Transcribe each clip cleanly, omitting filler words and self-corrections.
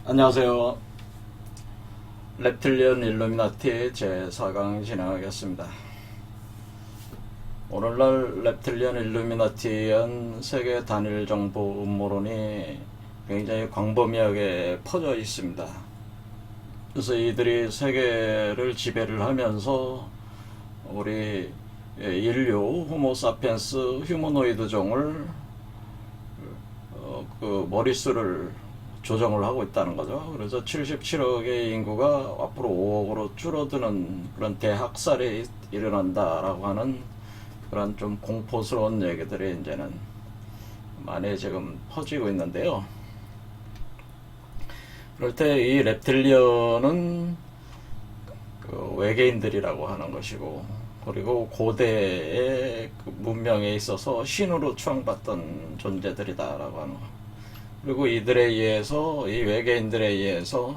안녕하세요. reptilian 일루미나티 제4강 진행하겠습니다. 오늘날 reptilian 일루미나티한 세계 단일 정보 음모론이 굉장히 광범위하게 퍼져 있습니다. 그래서 이들이 세계를 지배를 하면서 우리 인류 호모사피엔스 휴머노이드 종을 그 머릿수를 조정을 하고 있다는 거죠. 그래서 77억의 인구가 앞으로 5억으로 줄어드는 그런 대학살이 일어난다라고 하는 그런 좀 공포스러운 얘기들이 이제는 많이 지금 퍼지고 있는데요. 그럴 때 이 랩틸리언은 그 외계인들이라고 하는 것이고, 그리고 고대의 그 문명에 있어서 신으로 추앙받던 존재들이다라고 하는 거. 그리고 이들에 의해서, 이 외계인들에 의해서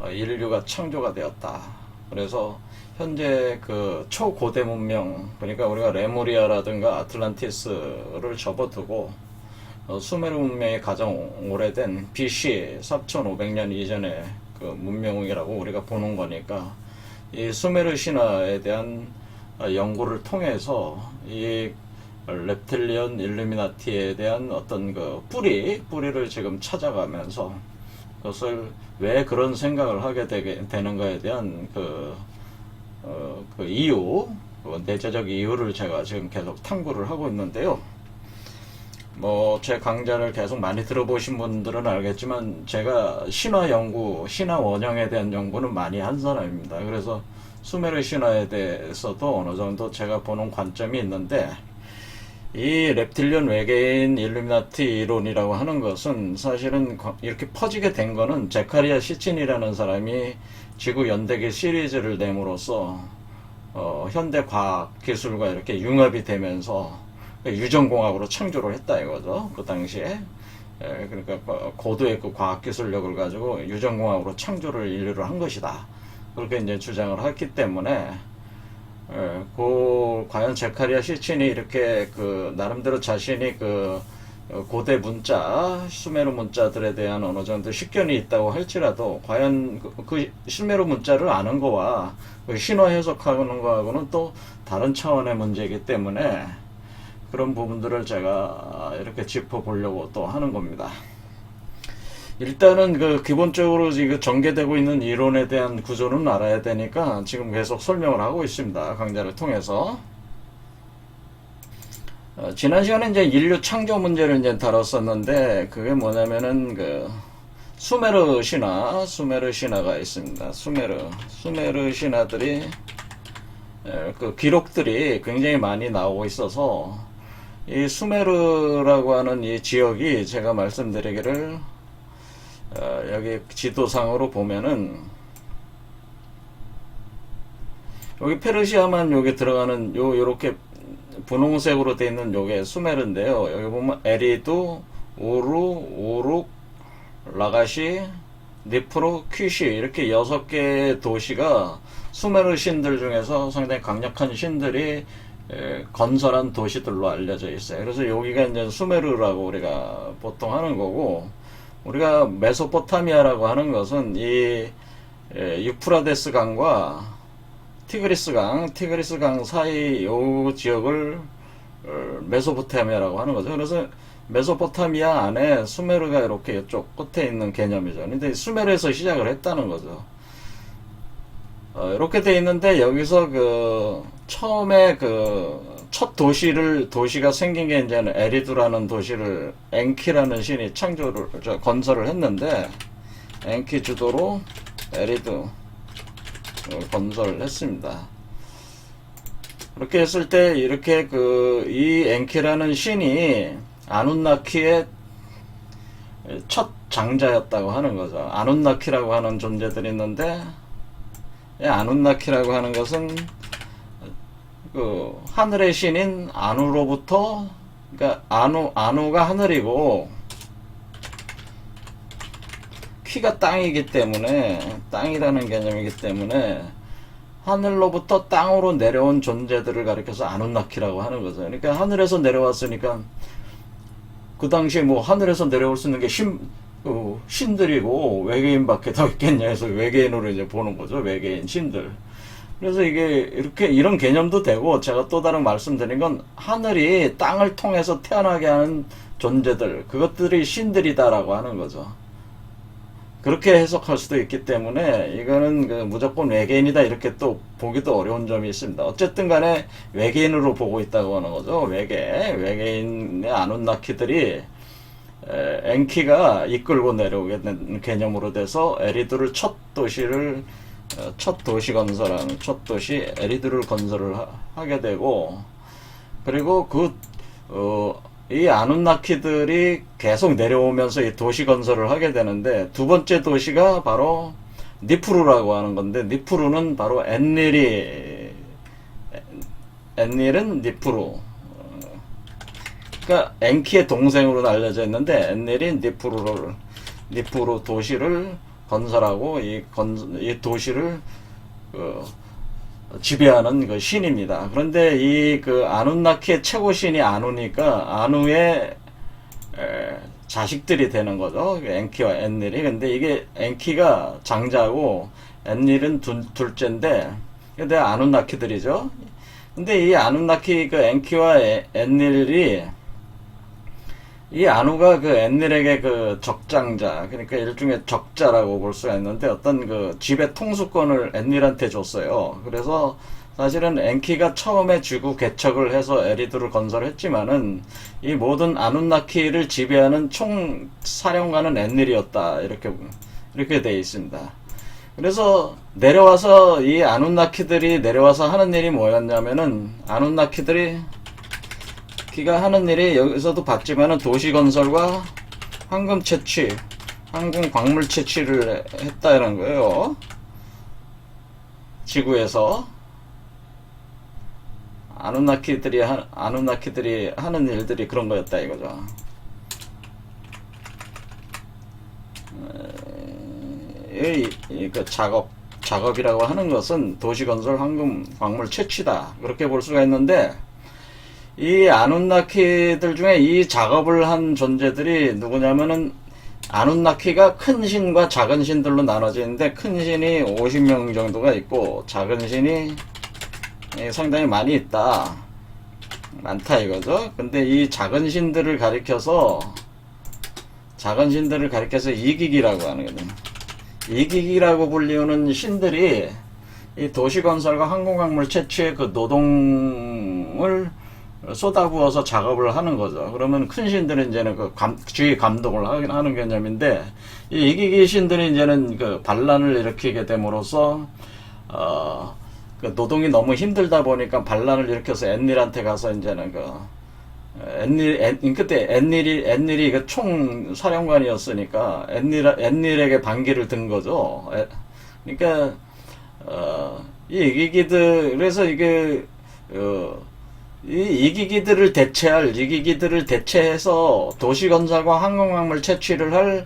인류가 창조가 되었다. 그래서 현재 그 초고대 문명, 그러니까 우리가 레무리아라든가 아틀란티스를 접어두고 수메르 문명이 가장 오래된 BC 4500년 이전의 그 문명이라고 우리가 보는 거니까, 이 수메르 신화에 대한 연구를 통해서 이 reptilian 일루미나티에 대한 어떤 그 뿌리를 지금 찾아가면서 그것을 왜 그런 생각을 하게 되는가에 대한 그 이유, 그 내재적 이유를 제가 지금 계속 탐구를 하고 있는데요. 뭐 제 강좌를 계속 많이 들어보신 분들은 알겠지만, 제가 신화 연구, 신화 원형에 대한 연구는 많이 한 사람입니다. 그래서 수메르 신화에 대해서도 어느 정도 제가 보는 관점이 있는데, 이 reptilian 외계인 일루미나티 이론이라고 하는 것은 사실은 이렇게 퍼지게 된 거는 제카리아 시친이라는 사람이 지구 연대기 시리즈를 내므로써 현대 과학 기술과 이렇게 융합이 되면서 유전공학으로 창조를 했다 이거죠. 그 당시에. 그러니까 고도의 그 과학 기술력을 가지고 유전공학으로 창조를 인류를 한 것이다. 그렇게 이제 주장을 했기 때문에, 과연 제카리아 시친이 이렇게 그 나름대로 자신이 그 고대 문자, 수메르 문자들에 대한 어느 정도 식견이 있다고 할지라도, 과연 그 수메르 문자를 아는 거와 그 신화 해석하는 거하고는 또 다른 차원의 문제이기 때문에, 그런 부분들을 제가 이렇게 짚어보려고 또 하는 겁니다. 일단은 그 기본적으로 지금 전개되고 있는 이론에 대한 구조는 알아야 되니까 지금 계속 설명을 하고 있습니다. 강좌를 통해서. 지난 시간에 이제 인류 창조 문제를 이제 다뤘었는데, 그게 뭐냐면은 그 수메르 신화가 있습니다. 수메르 신화들이 그 기록들이 굉장히 많이 나오고 있어서, 이 수메르라고 하는 이 지역이 제가 말씀드리기를, 여기 지도상으로 보면은 여기 페르시아만 여기 들어가는 요렇게 분홍색으로 되어 있는 요게 수메르인데요. 여기 보면 에리두, 우룩, 라가시, 니프루, 퀴시 이렇게 6개의 도시가 수메르 신들 중에서 상당히 강력한 신들이 건설한 도시들로 알려져 있어요. 그래서 여기가 이제 수메르라고 우리가 보통 하는 거고, 우리가 메소포타미아라고 하는 것은 이 유프라데스 강과 티그리스 강 사이 요 지역을 메소포타미아라고 하는 거죠. 그래서 메소포타미아 안에 수메르가 이렇게 이쪽 끝에 있는 개념이죠. 근데 수메르에서 시작을 했다는 거죠. 이렇게 돼 있는데, 여기서 그 처음에 그 첫 도시가 생긴 게 이제는 에리두라는 도시를 엔키라는 신이 건설을 했는데, 엔키 주도로 에리두 건설을 했습니다. 그렇게 했을 때 이렇게 이 엔키라는 신이 아눈나키의 첫 장자였다고 하는 거죠. 아눈나키라고 하는 존재들이 있는데, 아눈나키라고 하는 것은 그 하늘의 신인 아누로부터, 그러니까 아누가 하늘이고 키가 땅이기 때문에, 땅이라는 개념이기 때문에 하늘로부터 땅으로 내려온 존재들을 가리켜서 아누나키라고 하는 거죠. 그러니까 하늘에서 내려왔으니까, 그 당시에 뭐 하늘에서 내려올 수 있는 게 신들이고 외계인밖에 더 있겠냐 해서 외계인으로 이제 보는 거죠. 외계인 신들. 그래서 이게 이렇게 이런 개념도 되고, 제가 또 다른 말씀드린 건 하늘이 땅을 통해서 태어나게 하는 존재들, 그것들이 신들이다라고 하는 거죠. 그렇게 해석할 수도 있기 때문에 이거는 무조건 외계인이다 이렇게 또 보기도 어려운 점이 있습니다. 어쨌든 간에 외계인으로 보고 있다고 하는 거죠. 외계인의 아누나키들이 엔키가 이끌고 내려오게 된 개념으로 돼서 에리두를 첫 도시 건설하는 첫 도시 에리두를 건설을 하게 되고, 그리고 이 아누나키들이 계속 내려오면서 이 도시 건설을 하게 되는데, 두 번째 도시가 바로 니프루라고 하는 건데, 니프루는 바로 엔닐은 니프루, 그러니까 엔키의 동생으로 알려져 있는데, 엔닐이 니프루 도시를 건설하고 이 도시를 지배하는 그 신입니다. 그런데 이 아누나키의 최고 신이 아누니까 아누의 자식들이 되는 거죠. 엔키와 엔닐이. 근데 이게 엔키가 장자고 엔닐은 둘째인데, 근데 아누나키들이죠. 근데 이 아누나키 엔키와 엔닐이, 이 아누가 엔닐에게 적장자, 그러니까 일종의 적자라고 볼 수가 있는데, 어떤 지배 통수권을 엔닐한테 줬어요. 그래서 사실은 엔키가 처음에 지구 개척을 해서 에리두를 건설했지만은 이 모든 아누나키를 지배하는 총 사령관은 엔닐이었다. 이렇게 돼 있습니다. 그래서 내려와서 이 아누나키들이 내려와서 하는 일이 뭐였냐면은, 아누나키들이 하는 일이 여기서도 봤지만은 도시 건설과 황금 채취, 황금 광물 채취를 했다는 거예요. 지구에서 아누나키들이 하는 일들이 그런 거였다 이거죠. 작업이라고 하는 것은 도시 건설, 황금 광물 채취다, 그렇게 볼 수가 있는데, 이 아누나키들 중에 이 작업을 한 존재들이 누구냐면은, 아누나키가 큰 신과 작은 신들로 나눠져 있는데, 큰 신이 50명 정도가 있고 작은 신이 상당히 많다 이거죠. 근데 이 작은 신들을 가리켜서 이기기라고 하는 거죠. 이기기라고 불리우는 신들이 이 도시 건설과 항공광물 채취의 노동을 쏟아부어서 작업을 하는 거죠. 그러면 큰 신들은 이제는 주의 감독을 하는 개념인데, 이 이기기 신들이 이제는 반란을 일으키게 됨으로써 노동이 너무 힘들다 보니까 반란을 일으켜서 엔닐한테 가서 이제는 그때 엔닐이 총 사령관이었으니까 엔닐에게 반기를 든 거죠. 그러니까 이 이기기들, 그래서 이기기들을 대체해서 도시 건설과 항공광물 채취를 할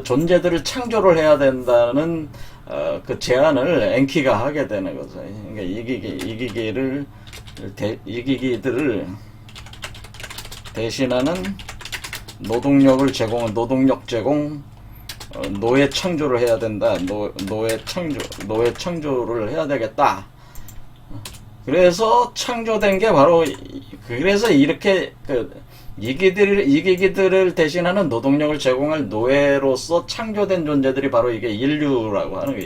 존재들을 창조를 해야 된다는 제안을 엔키가 하게 되는 거죠. 그러니까 이기기들을 대신하는 노동력 제공, 노예 창조를 해야 된다. 노예 창조를 해야 되겠다. 그래서 창조된 게 바로, 그래서 이렇게 이기기들을 대신하는 노동력을 제공할 노예로서 창조된 존재들이 바로 이게 인류라고 하는 거,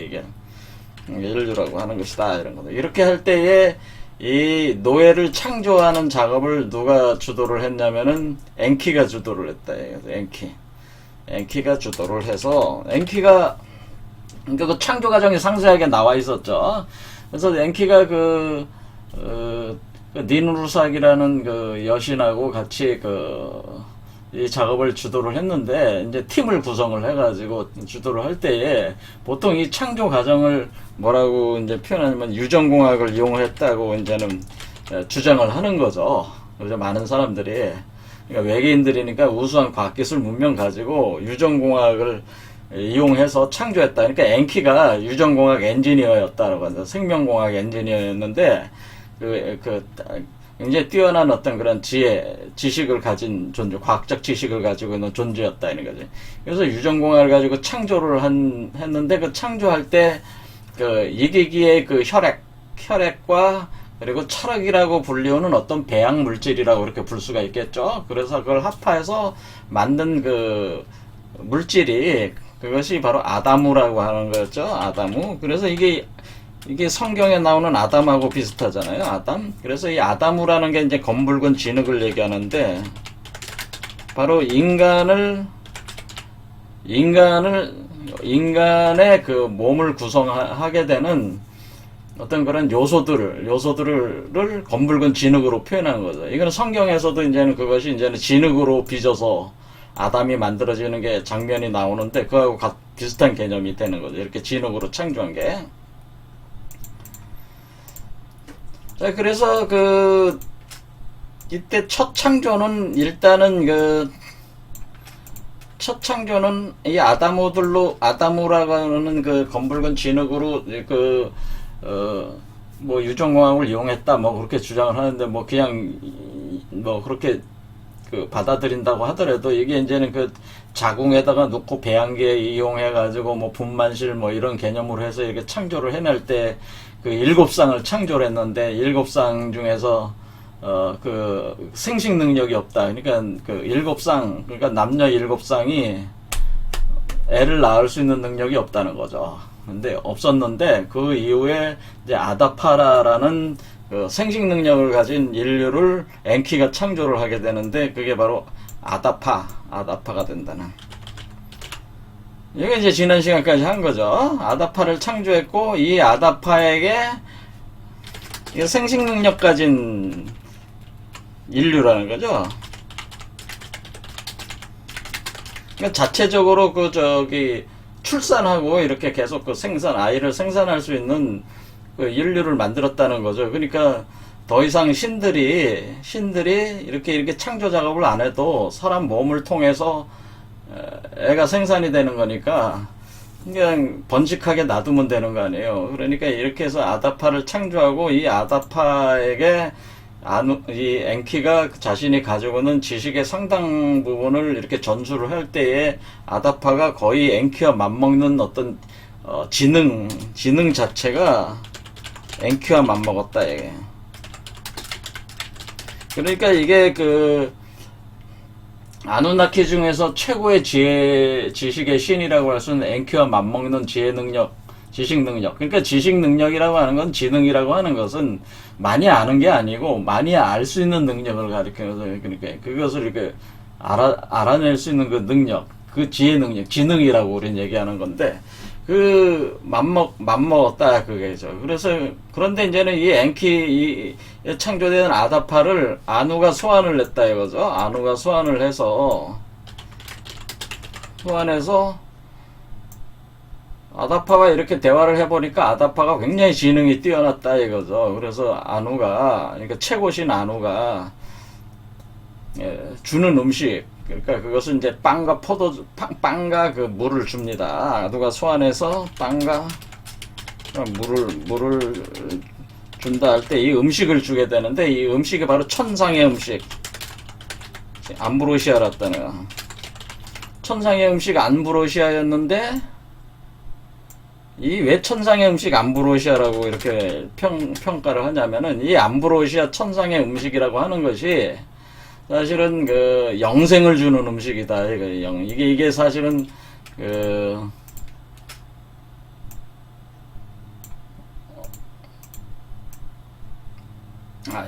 인류라고 하는 것이다, 이런 거죠. 이렇게 할 때에 이 노예를 창조하는 작업을 누가 주도를 했냐면은 엔키가 주도를 했다. 엔키가 주도를 해서, 엔키가 그 창조 과정이 상세하게 나와 있었죠. 그래서 엔키가 니누르삭이라는 여신하고 같이 이 작업을 주도를 했는데, 이제 팀을 구성을 해가지고 주도를 할 때에 보통 이 창조 과정을 뭐라고 이제 표현하냐면 유전공학을 이용했다고 이제는 주장을 하는 거죠. 그래서 많은 사람들이, 그러니까 외계인들이니까 우수한 과학기술 문명 가지고 유전공학을 이용해서 창조했다. 그러니까 엔키가 유전공학 엔지니어였다라고 한다. 생명공학 엔지니어였는데, 굉장히 뛰어난 어떤 그런 지식을 가진 존재, 과학적 지식을 가지고 있는 존재였다 이런 거지. 그래서 유전공학을 가지고 창조를 했는데 그 창조할 때 그 이기기의 그 혈액과 그리고 철학이라고 불리우는 어떤 배양 물질이라고 이렇게 불 수가 있겠죠. 그래서 그걸 합하여서 만든 그 물질이 그것이 바로 아다무라고 하는 거였죠. 아다무. 그래서 이게 성경에 나오는 아담하고 비슷하잖아요. 아담. 그래서 이 아다무라는 게 이제 검붉은 진흙을 얘기하는데 바로 인간의 그 몸을 구성하게 되는 어떤 그런 요소들을 검붉은 진흙으로 표현하는 거죠. 이거는 성경에서도 이제는 그것이 이제는 진흙으로 빚어서 아담이 만들어지는 게 장면이 나오는데 그거하고 비슷한 개념이 되는 거죠. 이렇게 진흙으로 창조한 게. 자, 그래서 이때 첫 창조는 일단은 첫 창조는 이 아다무라고 하는 그 검붉은 진흙으로 뭐 유전공학을 이용했다 뭐 그렇게 주장을 하는데 뭐 그냥 뭐 그렇게 받아들인다고 하더라도 이게 이제는 그 자궁에다가 놓고 배양기에 이용해 가지고 뭐 분만실 뭐 이런 개념으로 해서 이렇게 창조를 해낼 때 그 7쌍을 창조를 했는데 7쌍 중에서 그 생식 능력이 없다. 그러니까 그 7쌍, 그러니까 남녀 7쌍이 애를 낳을 수 있는 능력이 없다는 거죠. 근데 없었는데 그 이후에 이제 아다파라라는 그 생식 능력을 가진 인류를 엔키가 창조를 하게 되는데 그게 바로 아다파가 된다는. 이게 이제 지난 시간까지 한 거죠. 아다파를 창조했고 이 아다파에게 생식 능력 가진 인류라는 거죠. 그러니까 자체적으로 출산하고 이렇게 계속 아이를 생산할 수 있는 그 인류를 만들었다는 거죠. 그러니까 더 이상 신들이 이렇게 창조 작업을 안 해도 사람 몸을 통해서 애가 생산이 되는 거니까 그냥 번식하게 놔두면 되는 거 아니에요. 그러니까 이렇게 해서 아다파를 창조하고 이 아다파에게 이 엔키가 자신이 가지고 있는 지식의 상당 부분을 이렇게 전수를 할 때에 아다파가 거의 엔키와 맞먹는 어떤 지능 자체가 엔키와 맞먹었다 이게. 그러니까 이게 아누나키 중에서 최고의 지식의 신이라고 할 수 있는 엔키와 맞먹는 지식 능력. 그러니까 지식 능력이라고 하는 건 지능이라고 하는 것은 많이 아는 게 아니고 많이 알 수 있는 능력을 가리켜서 그러니까 그것을 이렇게 알아낼 수 있는 그 능력, 그 지혜 능력, 지능이라고 우리는 얘기하는 건데 맞먹었다 그게죠. 그래서 그런데 이제는 이 엔키 창조된 아다파를 아누가 소환을 했다 이거죠. 아누가 소환해서 아다파가 이렇게 대화를 해보니까 아다파가 굉장히 지능이 뛰어났다 이거죠. 그래서 그러니까 최고신 아누가 주는 음식, 그러니까 그것은 이제 빵과 빵과 그 물을 줍니다. 아누가 소환해서 빵과 물을 준다 할 때 이 음식을 주게 되는데 이 음식이 바로 천상의 음식, 암브로시아였다네요. 천상의 음식 암브로시아였는데 이 왜 천상의 음식 암브로시아라고 이렇게 평가를 하냐면은 이 암브로시아 천상의 음식이라고 하는 것이 사실은 영생을 주는 음식이다. 이게 사실은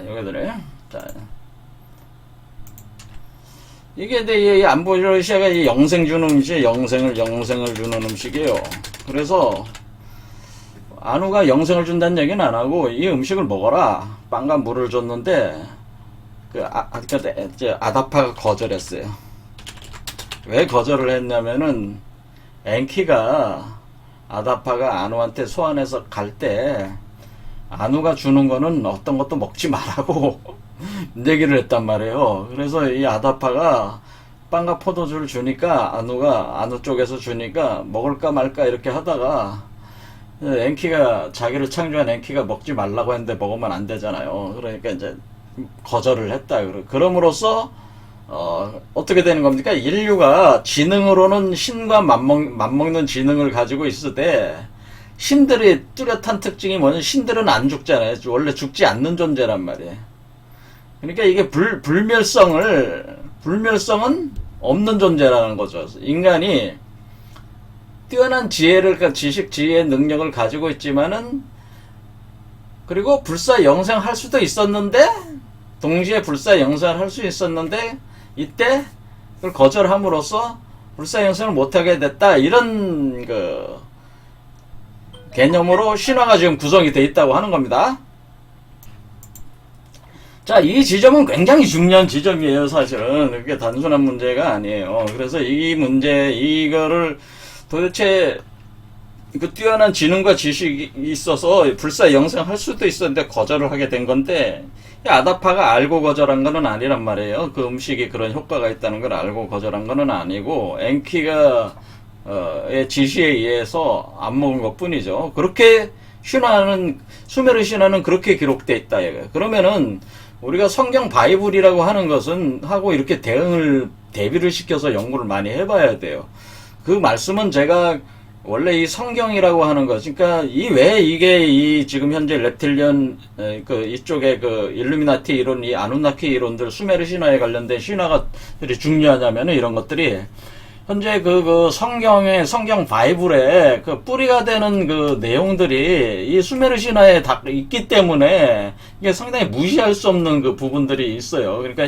여기들에 자 이게 이 암브로시아가 이 영생 주는 음식, 영생을 주는 음식이에요. 그래서 아누가 영생을 준다는 얘기는 안 하고 이 음식을 먹어라. 빵과 물을 줬는데 아다파가 거절했어요. 왜 거절을 했냐면은 엔키가 아다파가 아누한테 소환해서 갈 때 아누가 주는 거는 어떤 것도 먹지 말라고 얘기를 했단 말이에요. 그래서 이 아다파가 빵과 포도주를 주니까 아누 쪽에서 주니까 먹을까 말까 이렇게 하다가 자기를 창조한 엔키가 먹지 말라고 했는데 먹으면 안 되잖아요. 그러니까 이제 거절을 했다. 그럼으로써 어떻게 되는 겁니까? 인류가 지능으로는 신과 맞먹는 지능을 가지고 있으되 신들의 뚜렷한 특징이 뭐냐면 신들은 안 죽잖아요. 원래 죽지 않는 존재란 말이에요. 그러니까 이게 불멸성은 없는 존재라는 거죠. 인간이 뛰어난 지식, 지혜, 능력을 가지고 있지만은 그리고 불사영생할 수도 있었는데 동시에 불사영생을 할 수 있었는데 이때 그걸 거절함으로써 불사영생을 못하게 됐다. 이런 개념으로 신화가 지금 구성이 되어 있다고 하는 겁니다. 자, 이 지점은 굉장히 중요한 지점이에요, 사실은. 그게 단순한 문제가 아니에요. 그래서 이거를 도대체 그 뛰어난 지능과 지식이 있어서 불사영생할 수도 있었는데 거절을 하게 된 건데, 아다파가 알고 거절한 거는 아니란 말이에요. 그 음식이 그런 효과가 있다는 걸 알고 거절한 거는 아니고, 엔키가 의 지시에 의해서 안 먹은 것 뿐이죠. 그렇게 수메르 신화는 그렇게 기록돼 있다. 그러면은 우리가 성경 바이블이라고 하는 것은 하고 이렇게 대비를 시켜서 연구를 많이 해봐야 돼요. 그 말씀은 제가 원래 이 성경이라고 하는 것, 그러니까 왜 이게 지금 현재 렙틸리언 이쪽에 일루미나티 이론, 이 아누나키 이론들, 수메르 신화에 관련된 신화들이 중요하냐면은 이런 것들이 현재 성경 바이블에 뿌리가 되는 내용들이 이 수메르 신화에 다 있기 때문에 이게 상당히 무시할 수 없는 부분들이 있어요. 그러니까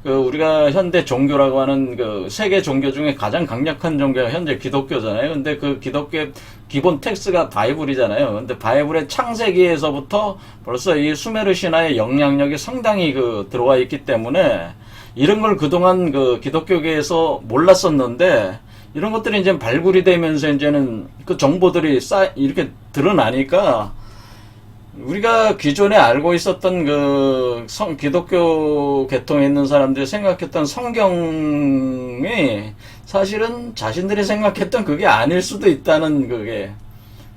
우리가 현대 종교라고 하는 세계 종교 중에 가장 강력한 종교가 현재 기독교잖아요. 근데 기독교의 기본 텍스트가 바이블이잖아요. 근데 바이블의 창세기에서부터 벌써 이 수메르 신화의 영향력이 상당히 들어와 있기 때문에 이런 걸 그동안 기독교계에서 몰랐었는데 이런 것들이 이제 발굴이 되면서 이제는 정보들이 이렇게 드러나니까 우리가 기존에 알고 있었던 기독교 계통에 있는 사람들이 생각했던 성경이 사실은 자신들이 생각했던 그게 아닐 수도 있다는 그게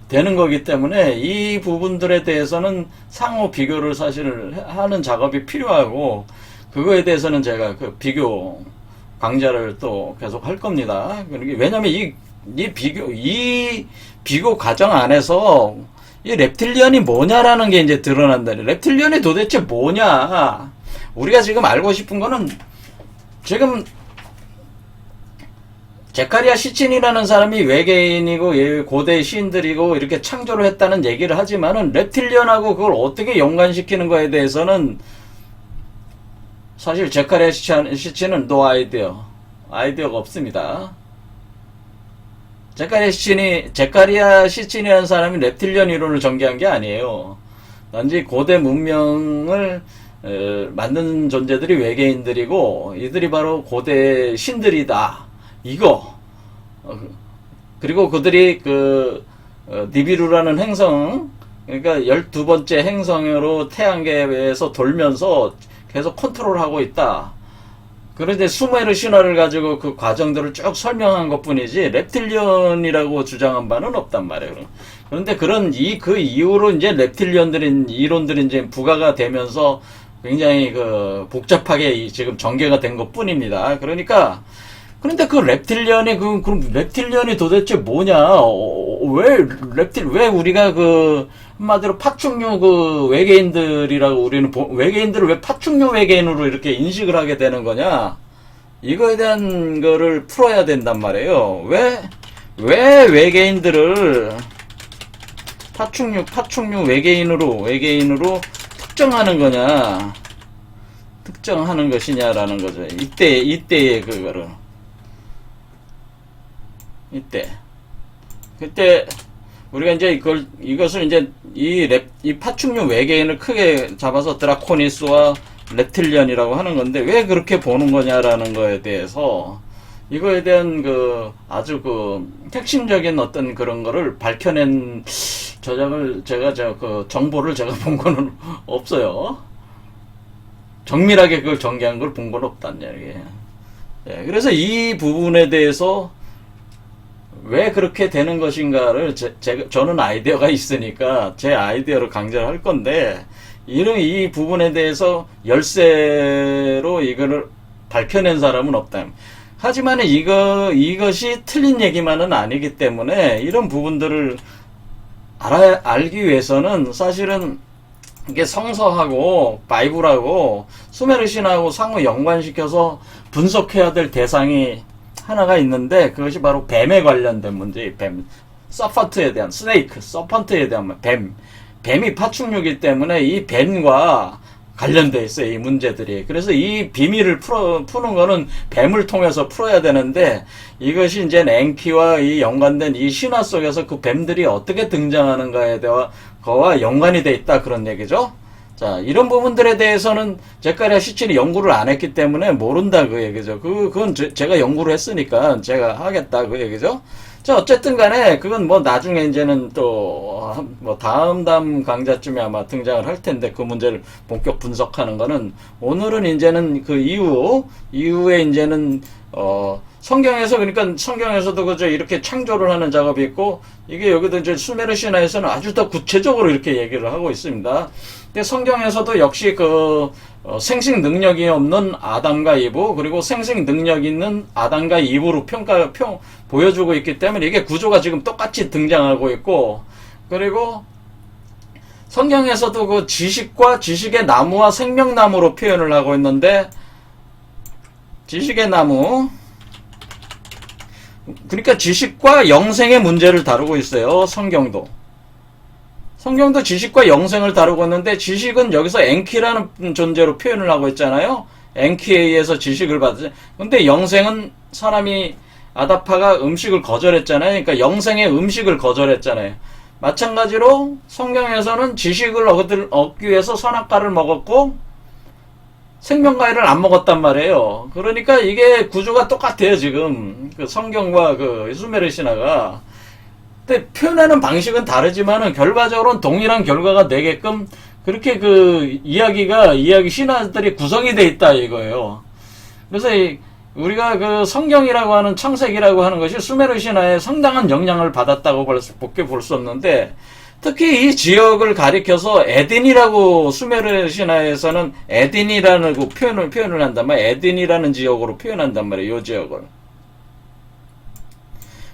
되는 거기 때문에 이 부분들에 대해서는 상호 비교를 사실 하는 작업이 필요하고 그거에 대해서는 제가 비교 강좌를 또 계속 할 겁니다. 왜냐면 이 비교 과정 안에서 이 렙틸리언이 뭐냐라는 게 이제 드러난다. 렙틸리언이 도대체 뭐냐? 우리가 지금 알고 싶은 거는 지금 제카리아 시친이라는 사람이 외계인이고 고대 시인들이고 이렇게 창조를 했다는 얘기를 하지만은 렙틸리언하고 그걸 어떻게 연관시키는 거에 대해서는 사실 제카리아 시친은 아이디어가 없습니다. 제카리아 시친이라는 사람이 렙틸리언 이론을 전개한 게 아니에요. 단지 고대 문명을 만든 존재들이 외계인들이고 이들이 바로 고대 신들이다. 그리고 그들이 니비루라는 행성, 그러니까 12번째 행성으로 태양계에서 돌면서 계속 컨트롤하고 있다. 그런데 수메르 신화를 가지고 그 과정들을 쭉 설명한 것 뿐이지 렙틸리언이라고 주장한 바는 없단 말이에요. 그런데 그 이후로 이제 렙틸리언들인 이론들이 이제 부가가 되면서 굉장히 복잡하게 지금 전개가 된 것 뿐입니다. 그런데 그럼 렙틸리언이 도대체 뭐냐? 왜 우리가 한마디로 파충류 외계인들이라고 외계인들을 왜 파충류 외계인으로 이렇게 인식을 하게 되는 거냐? 이거에 대한 거를 풀어야 된단 말이에요. 왜 외계인들을 파충류 외계인으로 특정하는 거냐? 특정하는 것이냐라는 거죠. 이때의 그거를. 그때 우리가 이제 이것을 이제 이 파충류 외계인을 크게 잡아서 드라코니스와 렙틸리언이라고 하는 건데 왜 그렇게 보는 거냐라는 거에 대해서 이거에 대한 아주 핵심적인 어떤 그런 거를 밝혀낸 정보를 제가 본 거는 없어요. 정밀하게 그걸 전개한 걸 본 건 없단 얘기예요. 예, 그래서 이 부분에 대해서 왜 그렇게 되는 것인가를 저는 아이디어가 있으니까 제 아이디어로 강좌를 할 건데 이 부분에 대해서 열쇠로 이거를 밝혀낸 사람은 없다. 하지만 이것이 틀린 얘기만은 아니기 때문에 이런 부분들을 알기 위해서는 사실은 이게 성서하고 바이블하고 수메르 신화하고 상호 연관시켜서 분석해야 될 대상이 하나가 있는데, 그것이 바로 뱀에 관련된 문제예요. 뱀. 서펀트에 대한, 서펀트에 대한 뱀이 파충류이기 때문에 이 뱀과 관련돼 있어요, 이 문제들이. 그래서 이 비밀을 푸는 거는 뱀을 통해서 풀어야 되는데, 이것이 이제 엔키와 이 연관된 이 신화 속에서 그 뱀들이 어떻게 등장하는가에 대한 거와 연관이 돼 있다, 그런 얘기죠. 자, 이런 부분들에 대해서는 제까지 시칠이 연구를 안 했기 때문에 모른다, 그 얘기죠. 그건 제가 연구를 했으니까 제가 하겠다, 그 얘기죠. 자, 어쨌든 간에 그건 뭐 나중에 이제는 또 뭐 다음 강좌쯤에 아마 등장을 할 텐데, 그 문제를 본격 분석하는 거는, 오늘은 이제는 그 이후에 이제는 성경에서, 그러니까 성경에서도 그저 이렇게 창조를 하는 작업이 있고, 이게 여기도 이제 수메르 신화에서는 아주 더 구체적으로 이렇게 얘기를 하고 있습니다. 근데 성경에서도 역시 생식 능력이 없는 아담과 이브, 그리고 생식 능력 있는 아담과 이브로 보여주고 있기 때문에 이게 구조가 지금 똑같이 등장하고 있고, 그리고 성경에서도 그 지식과 지식의 나무와 생명나무로 표현을 하고 있는데, 지식의 나무, 그러니까 지식과 영생의 문제를 다루고 있어요. 성경도 지식과 영생을 다루고 있는데, 지식은 여기서 엔키라는 존재로 표현을 하고 있잖아요. 엔키에 의해서 지식을 받으죠. 근데 영생은 사람이, 아다파가 음식을 거절했잖아요. 그러니까 영생의 음식을 거절했잖아요. 마찬가지로 성경에서는 지식을 얻기 위해서 선악과를 먹었고 생명과일을 안 먹었단 말이에요. 그러니까 이게 구조가 똑같아요, 지금. 그 성경과 그 수메르 신화가. 근데 표현하는 방식은 다르지만은 결과적으로는 동일한 결과가 되게끔 그렇게 이야기 신화들이 구성이 돼 있다, 이거예요. 그래서 우리가 그 성경이라고 하는, 창세기라고 하는 것이 수메르 신화에 상당한 영향을 받았다고 볼 수 없는데, 특히 이 지역을 가리켜서 에덴이라고, 수메르 신화에서는 에덴이라는 그 표현을 한단 말이에요. 에덴이라는 지역으로 표현한단 말이에요, 이 지역을.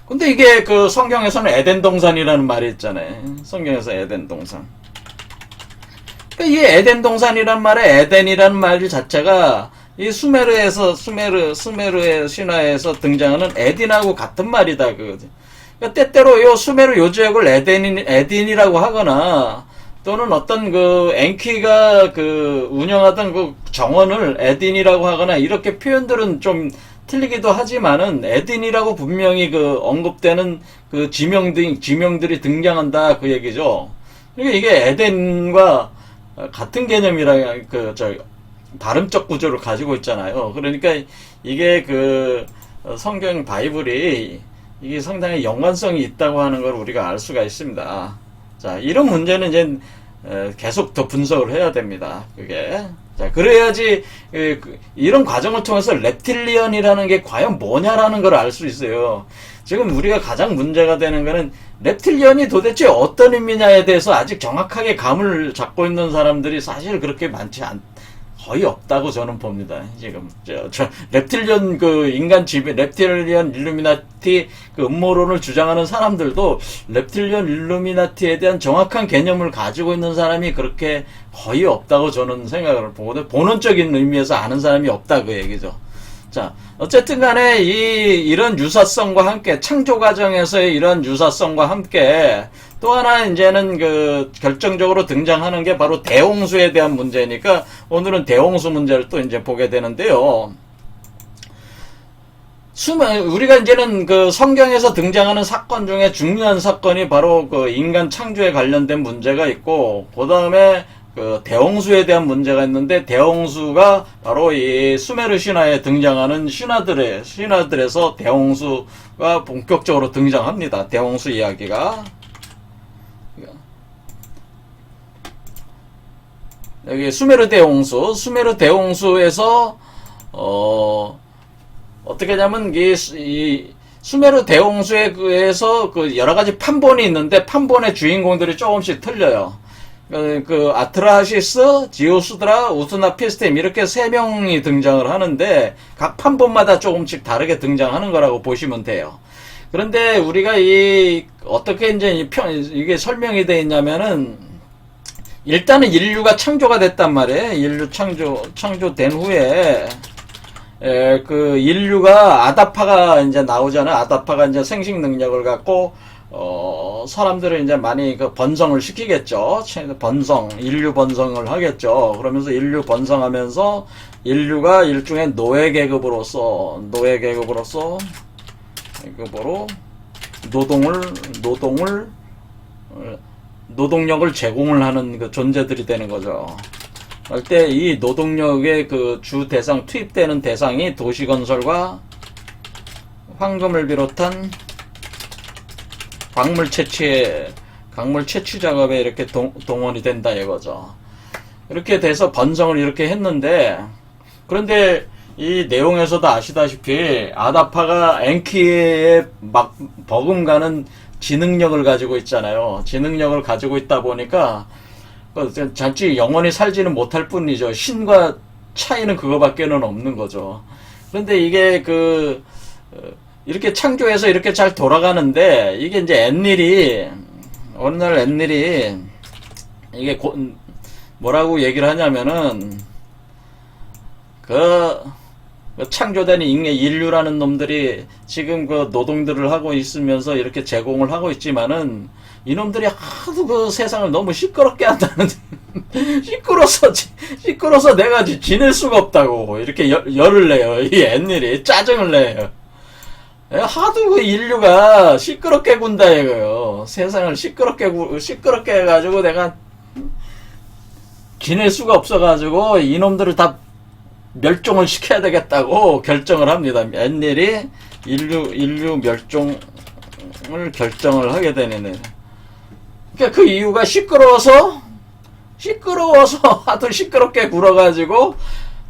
근데 이게 그 성경에서는 에덴 동산이라는 말이 있잖아요. 성경에서 에덴 동산. 그러니까 이 에덴 동산이란 말에 에덴이라는 말 자체가 이 수메르의 신화에서 등장하는 에딘하고 같은 말이다, 그거지. 그러니까 때때로 요 수메르 요 지역을 에딘이라고 하거나, 또는 어떤 그 엔키가 운영하던 그 정원을 에딘이라고 하거나, 이렇게 표현들은 좀 틀리기도 하지만은 에딘이라고 분명히 언급되는 그 지명들이 등장한다, 그 얘기죠. 그러니까 이게 에덴과 같은 개념이라, 발음적 구조를 가지고 있잖아요. 그러니까 이게 성경 바이블이 이게 상당히 연관성이 있다고 하는 걸 우리가 알 수가 있습니다. 자, 이런 문제는 이제 계속 더 분석을 해야 됩니다. 그게. 자, 그래야지 이런 과정을 통해서 렙틸리언이라는 게 과연 뭐냐라는 걸 알 수 있어요. 지금 우리가 가장 문제가 되는 거는 렙틸리언이 도대체 어떤 의미냐에 대해서 아직 정확하게 감을 잡고 있는 사람들이 사실 그렇게 거의 없다고 저는 봅니다. 지금 렙틸리언 렙틸리언 일루미나티 음모론을 주장하는 사람들도 렙틸리언 일루미나티에 대한 정확한 개념을 가지고 있는 사람이 그렇게 거의 없다고 저는 생각을 보거든요. 본원적인 의미에서 아는 사람이 없다, 그 얘기죠. 자, 어쨌든 간에 이런 유사성과 함께, 창조 과정에서의 이런 유사성과 함께, 또 하나 이제는 결정적으로 등장하는 게 바로 대홍수에 대한 문제니까, 오늘은 대홍수 문제를 또 이제 보게 되는데요. 우리가 이제는 성경에서 등장하는 사건 중에 중요한 사건이 바로 인간 창조에 관련된 문제가 있고, 그 다음에 대홍수에 대한 문제가 있는데, 대홍수가 바로 이 수메르 신화에 등장하는 신화들에서 대홍수가 본격적으로 등장합니다. 대홍수 이야기가. 여기 수메르 대홍수에서 어떻게 하냐면 이 수메르 대홍수에 의해서 여러 가지 판본이 있는데, 판본의 주인공들이 조금씩 틀려요. 그 아트라시스, 지오수드라, 우스나피스템 이렇게 세 명이 등장을 하는데 각 판본마다 조금씩 다르게 등장하는 거라고 보시면 돼요. 그런데 우리가 어떻게 이제 이게 설명이 되어 있냐면은 일단은 인류가 창조가 됐단 말이에요. 인류 창조된 후에 그 인류가 아다파가 이제 나오잖아요. 아다파가 이제 생식 능력을 갖고 사람들을 이제 많이 그 번성을 시키겠죠. 인류 번성을 하겠죠. 그러면서 인류 번성하면서 인류가 일종의 계급으로 노동력을 제공을 하는 그 존재들이 되는 거죠. 할 때 이 노동력의 그 주 대상, 투입되는 대상이 도시건설과 황금을 비롯한 광물 채취 작업에 이렇게 동원이 된다 이거죠. 이렇게 돼서 번성을 이렇게 했는데, 그런데 이 내용에서도 아시다시피 아다파가 엔키에 막 버금가는 지능력을 가지고 있잖아요. 지능력을 가지고 있다 보니까 잔치 영원히 살지는 못할 뿐이죠. 신과 차이는 그거밖에는 없는 거죠. 그런데 이게 이렇게 창조해서 이렇게 잘 돌아가는데, 이게 이제 어느 날 엔닐이 이게 뭐라고 얘기를 하냐면은 창조된 인류라는 놈들이 지금 그 노동들을 하고 있으면서 이렇게 제공을 하고 있지만은 이놈들이 하도 그 세상을 너무 시끄럽게 한다는 시끄러서 내가 지낼 수가 없다고 이렇게 열을 내요. 이 엔닐이 짜증을 내요. 하도 그 인류가 시끄럽게 군다 이거요. 세상을 시끄럽게 해가지고 내가 지낼 수가 없어가지고 이놈들을 다 멸종을 시켜야 되겠다고 결정을 합니다. 엔닐이 인류 멸종을 결정을 하게 되는. 그러니까 그 이유가 시끄러워서 하도 시끄럽게 굴어가지고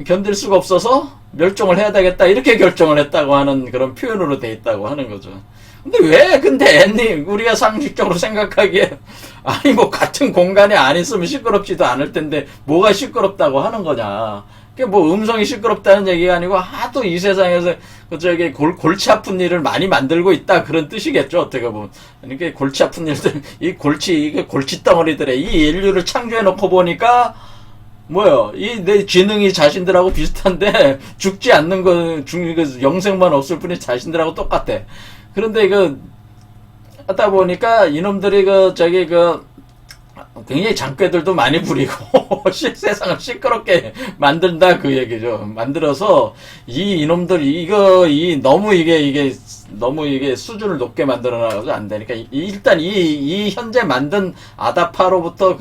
견딜 수가 없어서 멸종을 해야 되겠다 이렇게 결정을 했다고 하는 그런 표현으로 돼 있다고 하는 거죠. 근데 엔닐 우리가 상식적으로 생각하기에 아니 뭐 같은 공간에 안 있으면 시끄럽지도 않을 텐데 뭐가 시끄럽다고 하는 거냐. 뭐 음성이 시끄럽다는 얘기가 아니고 하도 이 세상에서 골치 아픈 일을 많이 만들고 있다 그런 뜻이겠죠. 어떻게 보면. 그러니까 골치 아픈 일들, 이게 골치 덩어리들에 이 인류를 창조해 놓고 보니까 내 지능이 자신들하고 비슷한데 죽지 않는 영생만 없을 뿐이 자신들하고 똑같아. 그런데 하다 보니까 이놈들이 굉장히 장꾀들도 많이 부리고 세상을 시끄럽게 만든다 그 얘기죠. 만들어서 이놈들 너무 이게 수준을 높게 만들어놔서 안 되니까 일단 이 현재 만든 아다파로부터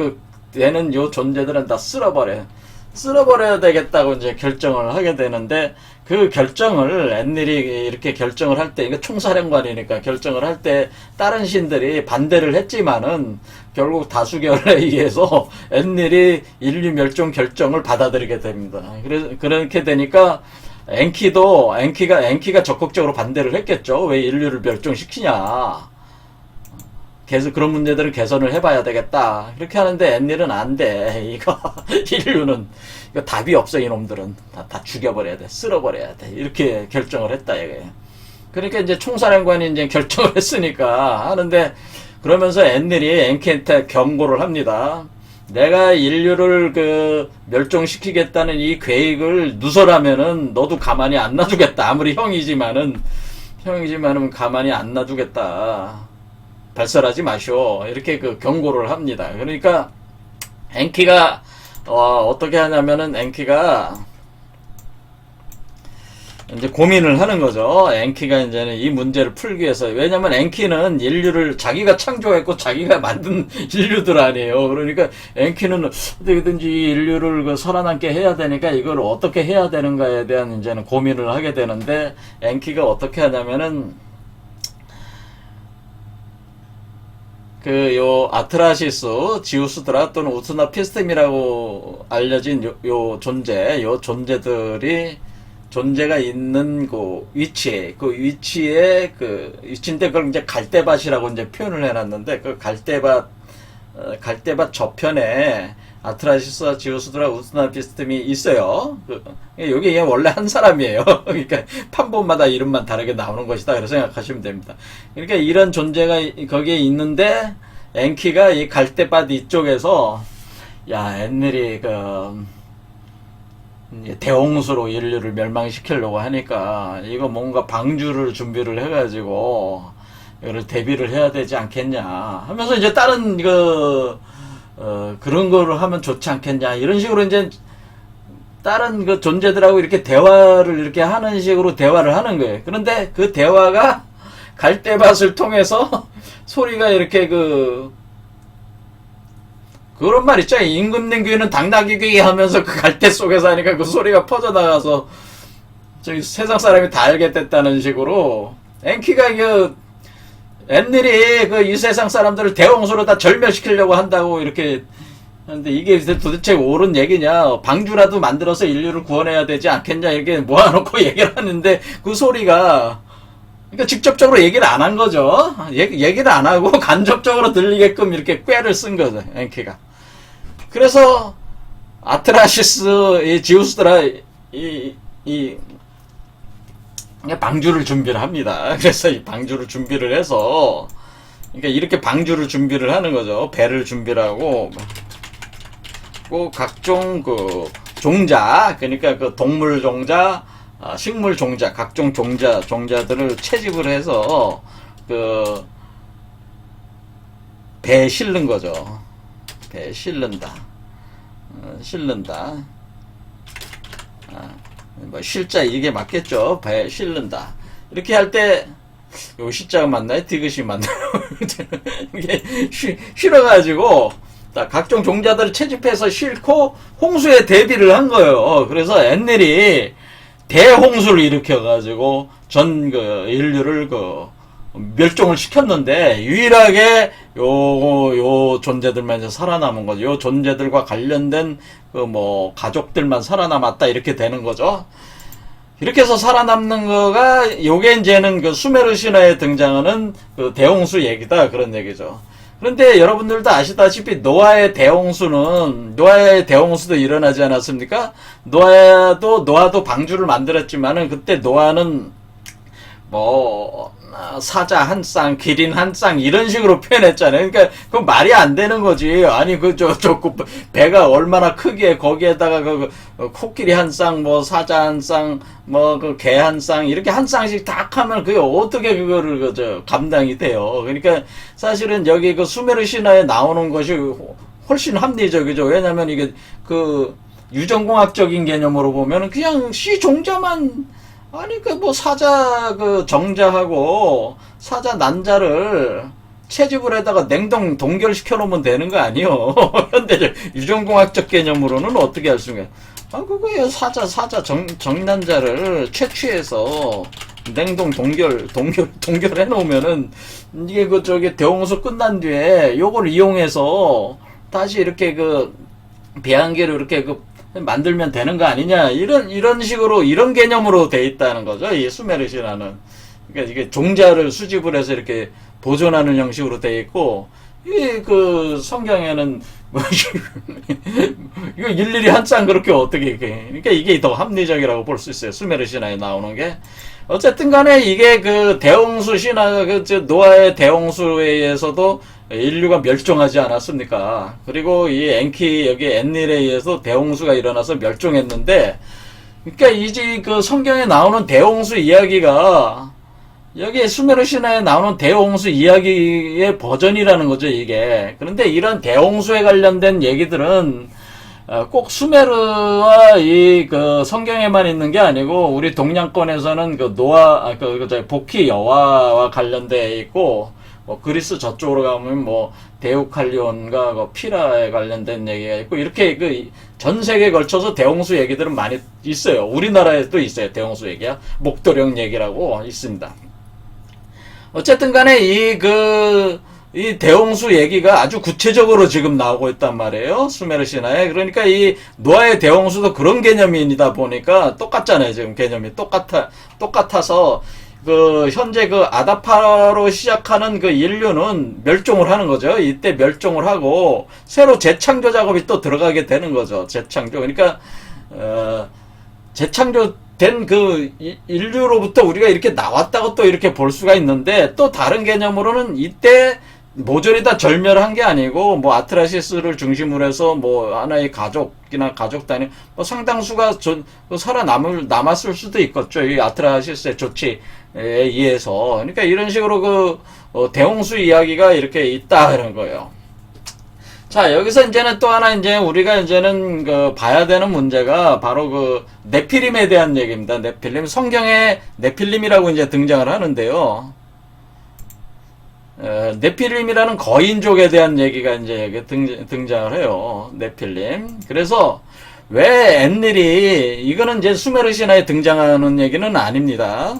되는 요 존재들은 다 쓸어버려야 되겠다고 이제 결정을 하게 되는데, 그 결정을 엔닐이 이렇게 결정을 할 때, 이거 총사령관이니까 결정을 할 때 다른 신들이 반대를 했지만은 결국 다수결에 의해서 엔닐이 인류 멸종 결정을 받아들이게 됩니다. 그렇게 되니까 엔키가 적극적으로 반대를 했겠죠. 왜 인류를 멸종시키냐. 그런 문제들은 개선을 해봐야 되겠다. 이렇게 하는데 엔닐은 안 돼. 인류는 답이 없어. 이놈들은 다 죽여버려야 돼. 쓸어버려야 돼. 이렇게 결정을 했다 이거예요. 그러니까 이제 총사령관이 이제 결정을 했으니까 하는데, 그러면서 엔닐이 엔키한테 경고를 합니다. 내가 인류를 멸종시키겠다는 이 계획을 누설하면은 너도 가만히 안 놔두겠다. 아무리 형이지만은 가만히 안 놔두겠다. 발설하지 마시오. 이렇게 경고를 합니다. 그러니까 엔키가 어떻게 하냐면은 엔키가 이제 고민을 하는 거죠. 엔키가 이제는 이 문제를 풀기 위해서. 왜냐면 엔키는 인류를 자기가 창조했고 자기가 만든 인류들 아니에요. 그러니까 엔키는 어떻게든지 이 인류를 살아남게 해야 되니까 이걸 어떻게 해야 되는가에 대한 이제는 고민을 하게 되는데, 엔키가 어떻게 하냐면은 아트라시스, 지우스드라 또는 우스나피스템이라고 알려진 존재가 있는 위치인데, 그걸 이제 갈대밭이라고 이제 표현을 해놨는데, 그 갈대밭 갈대밭 저편에 아트라시스와 지오스드라 우스나피스템이 있어요. 여기 원래 한 사람이에요. 그러니까 판본마다 이름만 다르게 나오는 것이다. 그렇게 생각하시면 됩니다. 그러니까 이런 존재가 거기에 있는데 엔키가 이 갈대밭 이쪽에서 야, 엔넬이 대홍수로 인류를 멸망시키려고 하니까 이거 뭔가 방주를 준비를 해가지고 이거를 대비를 해야 되지 않겠냐 하면서 이제 다른 그런 거를 하면 좋지 않겠냐 이런 식으로 이제 다른 그 존재들하고 이렇게 대화를 이렇게 하는 식으로 대화를 하는 거예요. 그런데 그 대화가 갈대밭을 통해서 소리가 이렇게 그런 말 있죠. 임금님 귀는 당나귀 귀 하면서 그 갈대 속에서 하니까 그 소리가 퍼져나가서 저기 세상 사람이 다 알게 됐다는 식으로 엔키가 엔닐이 이 세상 사람들을 대홍수로 다 절멸시키려고 한다고 이렇게 하는데 이게 도대체 옳은 얘기냐, 방주라도 만들어서 인류를 구원해야 되지 않겠냐 이렇게 모아놓고 얘기를 하는데 그 소리가 그러니까 직접적으로 얘기를 안 한 거죠. 얘기를 안 하고 간접적으로 들리게끔 이렇게 꾀를 쓴 거죠, 엔키가. 그래서 아트라시스, 이 지우스드라 방주를 준비를 합니다. 그래서 이 방주를 준비를 해서 그러니까 이렇게 방주를 준비를 하는 거죠. 배를 준비를 하고 각종 종자, 그러니까 동물 종자, 식물 종자, 각종 종자들을 채집을 해서 배에 실는 거죠. 배에 실른다. 뭐 실자 이게 맞겠죠. 배에 실른다. 이렇게 할 때 요 시자가 맞나요? 디귿이 맞나요? 이게 실어가지고 각종 종자들을 채집해서 싣고 홍수에 대비를 한 거예요. 그래서 엔넬이 대홍수를 일으켜가지고 전 인류를 멸종을 시켰는데 유일하게 요 존재들만 이제 살아남은 거죠. 요 존재들과 관련된 가족들만 살아남았다 이렇게 되는 거죠. 이렇게 해서 살아남는 거가 요게 이제는 수메르 신화에 등장하는 대홍수 얘기다 그런 얘기죠. 그런데 여러분들도 아시다시피 노아의 대홍수도 일어나지 않았습니까? 노아도 방주를 만들었지만은 그때 노아는 사자 한 쌍, 기린 한 쌍 이런 식으로 표현했잖아요. 그러니까 그건 말이 안 되는 거지. 아니 배가 얼마나 크기에 거기에다가 코끼리 한 쌍, 사자 한 쌍, 개 한 쌍 이렇게 한 쌍씩 딱 하면 그게 어떻게 그거를 감당이 돼요. 그러니까 사실은 여기 수메르 신화에 나오는 것이 훨씬 합리적이죠. 왜냐면 이게 유전공학적인 개념으로 보면 그냥 씨종자만 아니 사자 정자하고 사자 난자를 채집을 해다가 냉동 동결시켜 놓으면 되는 거 아니요. 현대 유전공학적 개념으로는 어떻게 할 수가? 그거예요. 사자 정난자를 채취해서 냉동 동결해 놓으면은 이게 대홍수 끝난 뒤에 요걸 이용해서 다시 이렇게 배양계를 이렇게 만들면 되는 거 아니냐 이런 식으로 이런 개념으로 돼 있다는 거죠. 이 수메르 신화는. 그러니까 이게 종자를 수집을 해서 이렇게 보존하는 형식으로 돼 있고 이 성경에는 이거 일일이 한 쌍 그렇게 어떻게 그러니까 이게 더 합리적이라고 볼 수 있어요. 수메르 신화에 나오는 게. 어쨌든 간에 이게 대홍수 신화 노아의 대홍수에 의해서도 인류가 멸종하지 않았습니까? 그리고 이 엔키 여기 엔닐에 의해서 대홍수가 일어나서 멸종했는데, 그러니까 이제 성경에 나오는 대홍수 이야기가 여기 수메르 신화에 나오는 대홍수 이야기의 버전이라는 거죠, 이게. 그런데 이런 대홍수에 관련된 얘기들은 꼭 수메르와 성경에만 있는 게 아니고 우리 동양권에서는 복희 여화와 관련돼 있고, 그리스 저쪽으로 가면 데우칼리온과 피라에 관련된 얘기가 있고, 이렇게 전 세계에 걸쳐서 대홍수 얘기들은 많이 있어요. 우리나라에도 있어요. 대홍수 얘기야. 목도령 얘기라고 있습니다. 어쨌든 간에 이 대홍수 얘기가 아주 구체적으로 지금 나오고 있단 말이에요. 수메르 신화에. 그러니까 이 노아의 대홍수도 그런 개념이다 보니까 똑같잖아요. 지금 개념이 똑같아서 그 현재 그 아다파로 시작하는 그 인류는 멸종을 하는 거죠. 이때 멸종을 하고 새로 재창조 작업이 또 들어가게 되는 거죠. 재창조. 그러니까 재창조된 그 인류로부터 우리가 이렇게 나왔다고 또 이렇게 볼 수가 있는데, 또 다른 개념으로는 이때 모조리 다 절멸한 게 아니고, 뭐 아트라시스를 중심으로 해서 뭐 하나의 가족이나 가족 단위 뭐 상당수가 남았을 수도 있겠죠. 이 아트라시스의 조치에 의해서. 그러니까 이런 식으로 그 대홍수 이야기가 이렇게 있다 이런 거예요. 자, 여기서 이제는 또 하나 이제 우리가 이제는 그 봐야 되는 문제가 바로 그 네피림에 대한 얘기입니다. 네필림. 성경에 네필림이라고 이제 등장을 하는데요. 네필림이라는 거인족에 대한 얘기가 이제 등장을 해요. 네필림. 그래서 왜 엔닐이, 이거는 이제 수메르 신화에 등장하는 얘기는 아닙니다.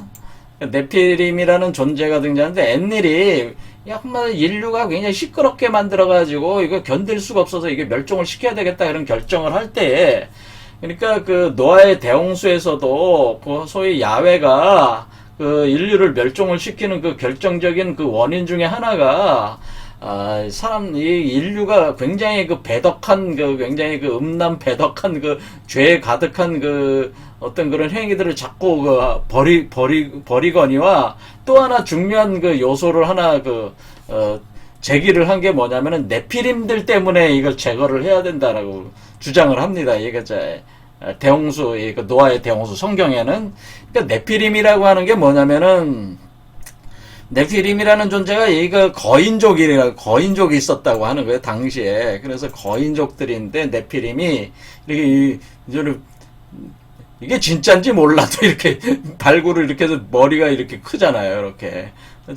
네필림이라는 존재가 등장하는데, 엔닐이 정말 인류가 굉장히 시끄럽게 만들어가지고 이거 견딜 수가 없어서 이게 멸종을 시켜야 되겠다 이런 결정을 할 때, 그러니까 그 노아의 대홍수에서도 그 소위 야훼가 그 인류를 멸종을 시키는 그 결정적인 그 원인 중에 하나가, 이 인류가 굉장히 그 배덕한, 굉장히 그 음란 배덕한 그 죄에 가득한 그 어떤 그런 행위들을 자꾸 그 버리거니와, 또 하나 중요한 그 요소를 하나 제기를 한 게 뭐냐면은 네피림들 때문에 이걸 제거를 해야 된다라고 주장을 합니다. 이게 대홍수, 그 노아의 대홍수 성경에는. 그러니까 네피림이라고 하는 게 뭐냐면은, 네피림이라는 존재가 이거 거인족이 있었다고 하는 거예요, 당시에. 그래서 거인족들인데, 네피림이 이렇게 이게 진짜인지 몰라도 이렇게 발굴을 이렇게 해서 머리가 이렇게 크잖아요, 이렇게.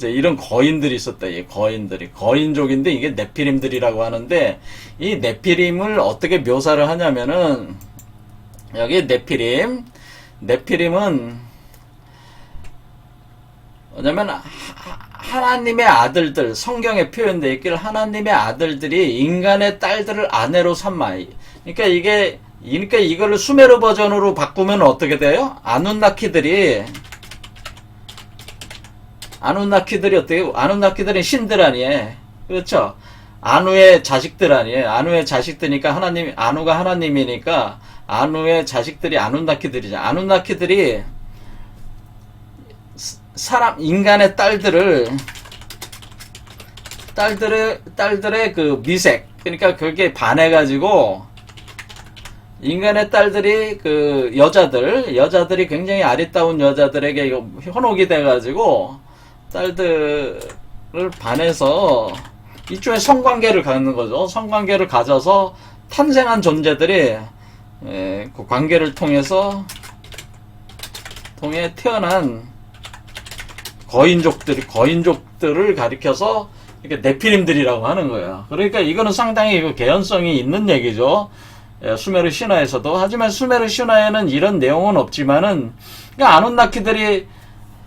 이런 거인들이 있었다, 이 거인들이. 거인족인데 이게 네피림들이라고 하는데, 이 네피림을 어떻게 묘사를 하냐면은, 여기 네피림은 뭐냐면 하나님의 아들들, 성경에 표현되어 있길 하나님의 아들들이 인간의 딸들을 아내로 삼아. 그러니까 이거를 수메르 버전으로 바꾸면 어떻게 돼요? 아누나키들이 아누나키들이 신들 아니에요. 그렇죠? 아누의 자식들 아니에요. 아누의 자식들이니까 아누가 하나님이니까 아누의 자식들이 아누나키들이죠. 아누나키들이 인간의 딸들의 그 미색, 그러니까 그게 반해가지고, 인간의 딸들이 그 여자들이 굉장히 아리따운 여자들에게 현혹이 돼가지고, 딸들을 반해서, 이쪽에 성관계를 갖는 거죠. 성관계를 가져서 탄생한 존재들이, 그 관계를 통해 태어난 거인족들을 가리켜서 이렇게 네피림들이라고 하는 거예요. 그러니까 이거는 상당히 개연성이 있는 얘기죠. 수메르 신화에서도. 하지만 수메르 신화에는 이런 내용은 없지만은, 그러니까 아누나키들이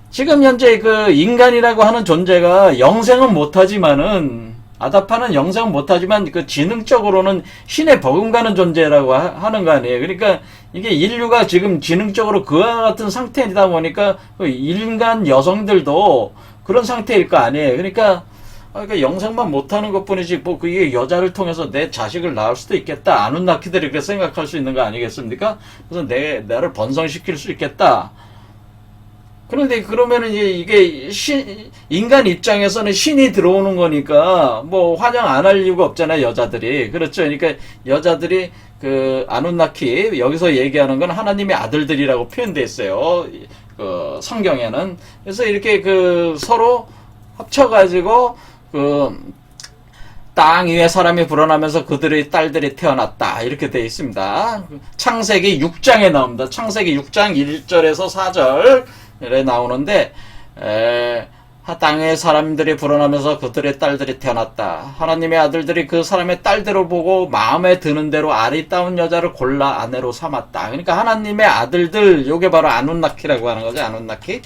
지금 현재 그 인간이라고 하는 존재가 영생은 못하지만은, 아다파는 영생은 못하지만 그 지능적으로는 신에 버금가는 존재라고 하는 거 아니에요. 그러니까 이게 인류가 지금 지능적으로 그와 같은 상태이다 보니까 그 인간 여성들도 그런 상태일 거 아니에요. 그러니까 영생만 못하는 것뿐이지 뭐 그게 여자를 통해서 내 자식을 낳을 수도 있겠다. 아누나키들이 그렇게 생각할 수 있는 거 아니겠습니까? 그래서 나를 번성시킬 수 있겠다. 그런데 그러면은 이게 인간 입장에서는 신이 들어오는 거니까 뭐 환영 안 할 이유가 없잖아요, 여자들이. 그렇죠. 그러니까 여자들이 그 아누나키, 여기서 얘기하는 건 하나님의 아들들이라고 표현되어 있어요. 그 성경에는. 그래서 이렇게 그 서로 합쳐가지고 땅 위에 사람이 불어나면서 그들의 딸들이 태어났다. 이렇게 되어 있습니다. 창세기 6장에 나옵니다. 창세기 6장 1절에서 4절에 나오는데, 땅의 사람들이 불어나면서 그들의 딸들이 태어났다. 하나님의 아들들이 그 사람의 딸들을 보고 마음에 드는 대로 아리따운 여자를 골라 아내로 삼았다. 그러니까 하나님의 아들들, 요게 바로 아누나키라고 하는 거죠. 아누나키.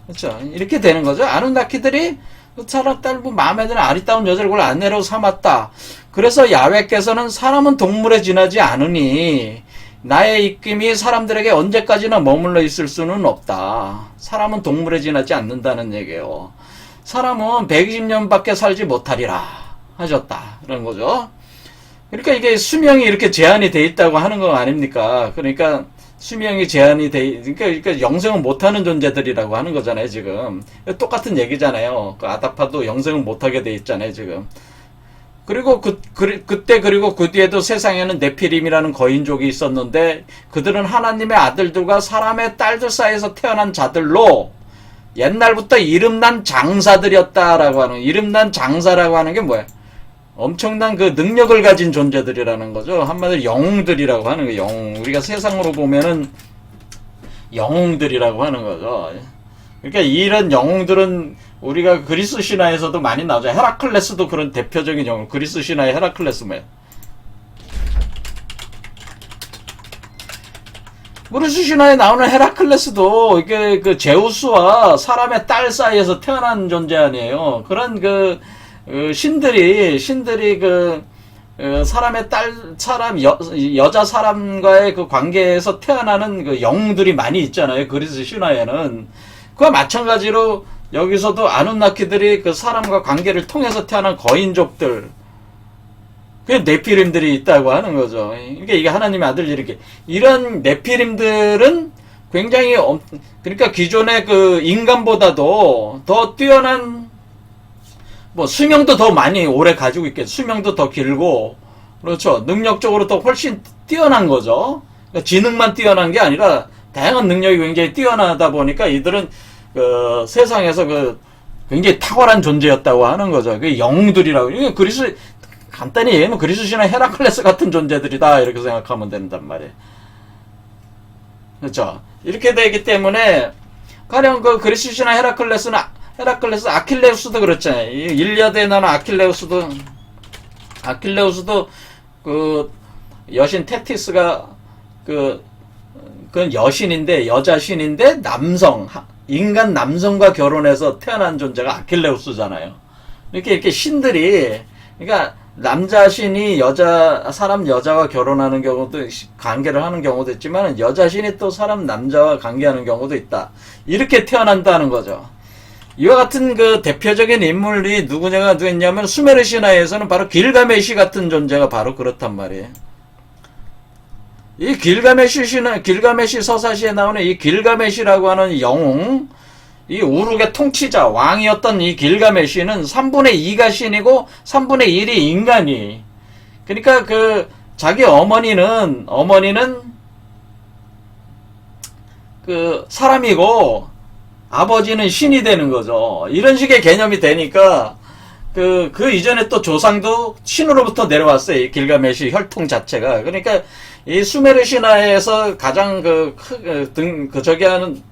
그렇죠. 이렇게 되는 거죠. 아누나키들이 그 사람 딸 마음에 드는 아리따운 여자를 골라 아내로 삼았다. 그래서 야훼께서는 사람은 동물에 지나지 않으니 나의 입김이 사람들에게 언제까지나 머물러 있을 수는 없다. 사람은 동물에 지나지 않는다는 얘기예요. 사람은 120년밖에 살지 못하리라 하셨다. 그런 거죠. 그러니까 이게 수명이 이렇게 제한이 돼 있다고 하는 거 아닙니까? 그러니까 수명이 제한이 그러니까 영생은 못하는 존재들이라고 하는 거잖아요, 지금. 똑같은 얘기잖아요. 그 아다파도 영생은 못하게 돼 있잖아요, 지금. 그리고 그때 그리고 그 뒤에도 세상에는 네피림이라는 거인족이 있었는데 그들은 하나님의 아들들과 사람의 딸들 사이에서 태어난 자들로 옛날부터 이름난 장사들이었다라고 하는, 이름난 장사라고 하는 게 뭐야? 엄청난 그 능력을 가진 존재들이라는 거죠. 한마디로 영웅들이라고 하는 거예요. 영웅. 우리가 세상으로 보면은 영웅들이라고 하는 거죠. 그러니까 이런 영웅들은 우리가 그리스 신화에서도 많이 나오죠. 헤라클레스도 그런 대표적인 영웅. 그리스 신화의 헤라클레스 뭐야? 그리스 신화에 나오는 헤라클레스도 이게 그 제우스와 사람의 딸 사이에서 태어난 존재 아니에요. 그런 신들이 사람의 딸, 여자 사람과의 그 관계에서 태어나는 그 영웅들이 많이 있잖아요. 그리스 신화에는. 그와 마찬가지로 여기서도 아누나키들이 그 사람과 관계를 통해서 태어난 거인족들, 그 네피림들이 있다고 하는 거죠. 그러니까 이게 하나님의 아들 이렇게. 이런 네피림들은 굉장히, 그러니까 기존의 그 인간보다도 더 뛰어난, 뭐 수명도 더 많이 오래 가지고 있겠죠. 수명도 더 길고, 그렇죠. 능력적으로 더 훨씬 뛰어난 거죠. 그러니까 지능만 뛰어난 게 아니라 다양한 능력이 굉장히 뛰어나다 보니까 이들은 그 세상에서 그 굉장히 탁월한 존재였다고 하는 거죠. 그 영웅들이라고. 이게 간단히 얘기하면 그리스 신화 헤라클레스 같은 존재들이다 이렇게 생각하면 된단 말이에요. 그렇죠. 이렇게 되기 때문에 가령 그 그리스 신화 헤라클레스 아킬레우스도 그렇잖아요. 일리아드에 나오는 아킬레우스도 그 여신 테티스가 그건 여신인데, 여자신인데 인간 남성과 결혼해서 태어난 존재가 아킬레우스잖아요. 이렇게 신들이, 그러니까 남자신이 사람 여자와 결혼하는 경우도, 관계를 하는 경우도 있지만, 여자신이 또 사람 남자와 관계하는 경우도 있다. 이렇게 태어난다는 거죠. 이와 같은 그 대표적인 인물이 누구냐가 누구냐면, 수메르 신화에서는 바로 길가메시 같은 존재가 바로 그렇단 말이에요. 이 길가메시 서사시에 나오는 이 길가메시라고 하는 영웅, 이 우룩의 통치자, 왕이었던 이 길가메시는 3분의 2가 신이고 3분의 1이 인간이. 그러니까 자기 어머니는 그 사람이고 아버지는 신이 되는 거죠. 이런 식의 개념이 되니까 그 이전에 또 조상도 신으로부터 내려왔어요. 이 길가메시 혈통 자체가. 그러니까 이 수메르 신화에서 가장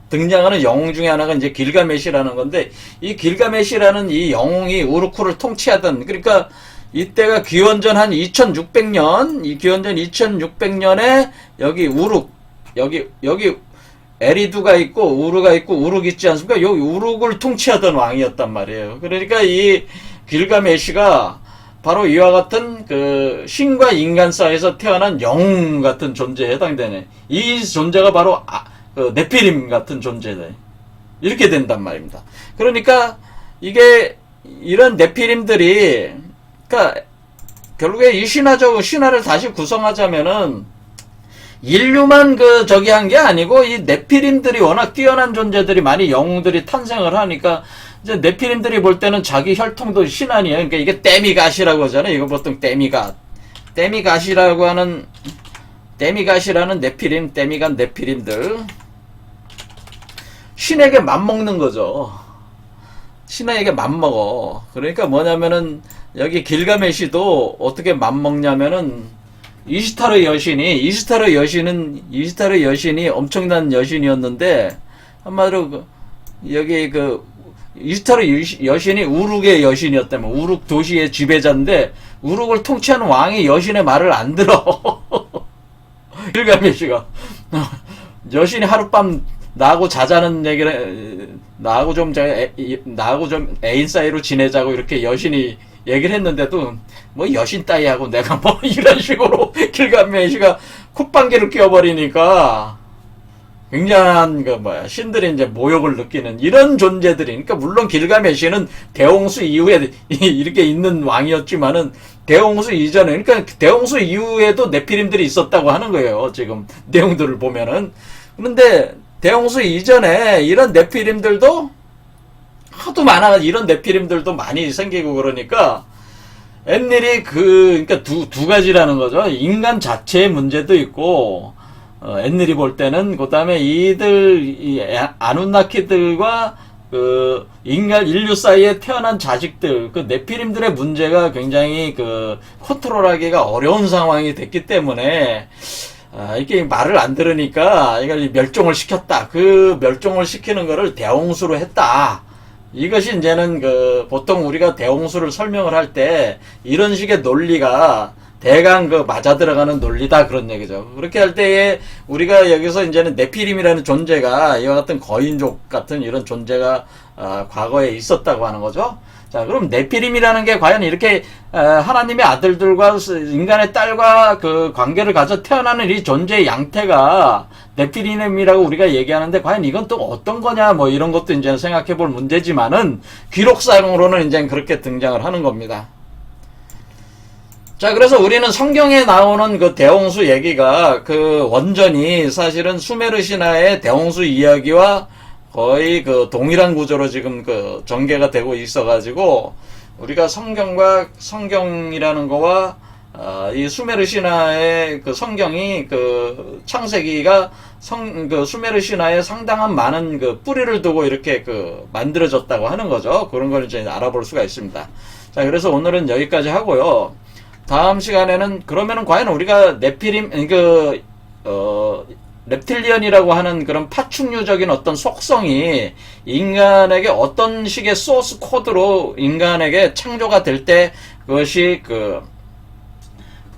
등장하는 영웅 중에 하나가 이제 길가메시라는 건데, 이 길가메시라는 이 영웅이 우르크를 통치하던, 그러니까 이때가 기원전 한 2600년, 이 기원전 2600년에 여기 여기 에리두가 있고 우르가 있고 우룩 있지 않습니까? 여기 우룩을 통치하던 왕이었단 말이에요. 그러니까 이 길가메시가 바로 이와 같은 그 신과 인간 사이에서 태어난 영웅 같은 존재에 해당되네. 이 존재가 바로 네피림 같은 존재네. 이렇게 된단 말입니다. 그러니까 이게 이런 네피림들이, 그러니까 결국에 이 신화를 다시 구성하자면은 인류만 한 게 아니고 이 네피림들이 워낙 뛰어난 존재들이 많이 영웅들이 탄생을 하니까 이제 네피림들이 볼 때는 자기 혈통도 신 아니에요. 그러니까 이게 데미갓이라고 하잖아요. 이거 보통 데미갓이라고 하는, 데미갓이라는 네피림들 신에게 맘먹는 거죠. 신에게 맘먹어. 그러니까 뭐냐면은 여기 길가메시도 어떻게 맘먹냐면은 이시타르 여신이 엄청난 여신이었는데, 한마디로 여기 이시타르 여신이 우룩의 여신이었다면, 우룩 도시의 지배자인데 우룩을 통치하는 왕이 여신의 말을 안 들어. 길가메시가 여신이 하룻밤 나하고 자자는 얘기를, 나하고 좀 애인 사이로 지내자고 이렇게 여신이 얘기를 했는데도 뭐 여신 따위하고 내가 뭐 이런 식으로 길가메시가 콧방귀를 뀌어버리니까 굉장한 신들이 이제 모욕을 느끼는 이런 존재들이, 그러니까 물론 길가메시는 대홍수 이후에 이렇게 있는 왕이었지만은 대홍수 이전에, 그러니까 대홍수 이후에도 네피림들이 있었다고 하는 거예요. 지금 내용들을 보면은. 그런데 대홍수 이전에 이런 네피림들도 하도 많아, 이런 네피림들도 많이 생기고 그러니까 웬일이 그러니까 두 가지라는 거죠. 인간 자체의 문제도 있고, 웬일이 볼 때는, 그 다음에 이 아누나키들과 인류 사이에 태어난 자식들, 네피림들의 문제가 굉장히 컨트롤하기가 어려운 상황이 됐기 때문에, 이게 말을 안 들으니까 이걸 멸종을 시켰다. 그 멸종을 시키는 거를 대홍수로 했다. 이것이 이제는 보통 우리가 대홍수를 설명을 할 때 이런 식의 논리가 대강 맞아 들어가는 논리다, 그런 얘기죠. 그렇게 할 때에 우리가 여기서 이제는 네피림이라는 존재가 이와 같은 거인족 같은 이런 존재가 과거에 있었다고 하는 거죠. 자, 그럼 네피림이라는 게 과연 이렇게 하나님의 아들들과 인간의 딸과 관계를 가져 태어나는 이 존재의 양태가 네피림이라고 우리가 얘기하는데, 과연 이건 또 어떤 거냐, 이런 것도 이제 생각해 볼 문제지만은 기록상으로는 이제 그렇게 등장을 하는 겁니다. 자, 그래서 우리는 성경에 나오는 대홍수 얘기가 원전이 사실은 수메르 신화의 대홍수 이야기와 거의 동일한 구조로 지금 전개가 되고 있어가지고, 우리가 성경이라는 거와 이 수메르 신화의 성경이 창세기가 수메르 신화에 상당한 많은 뿌리를 두고 이렇게 만들어졌다고 하는 거죠. 그런 걸 이제 알아볼 수가 있습니다. 자, 그래서 오늘은 여기까지 하고요. 다음 시간에는 그러면은 과연 우리가 네피림, 렙틸리언이라고 하는 그런 파충류적인 어떤 속성이 인간에게 어떤 식의 소스 코드로 인간에게 창조가 될 때 그것이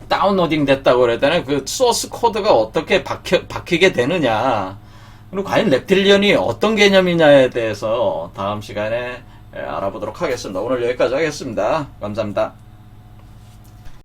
다운로딩 됐다고 그래야 되나? 소스 코드가 어떻게 박히게 되느냐. 그리고 과연 렙틸리언이 어떤 개념이냐에 대해서 다음 시간에 알아보도록 하겠습니다. 오늘 여기까지 하겠습니다. 감사합니다.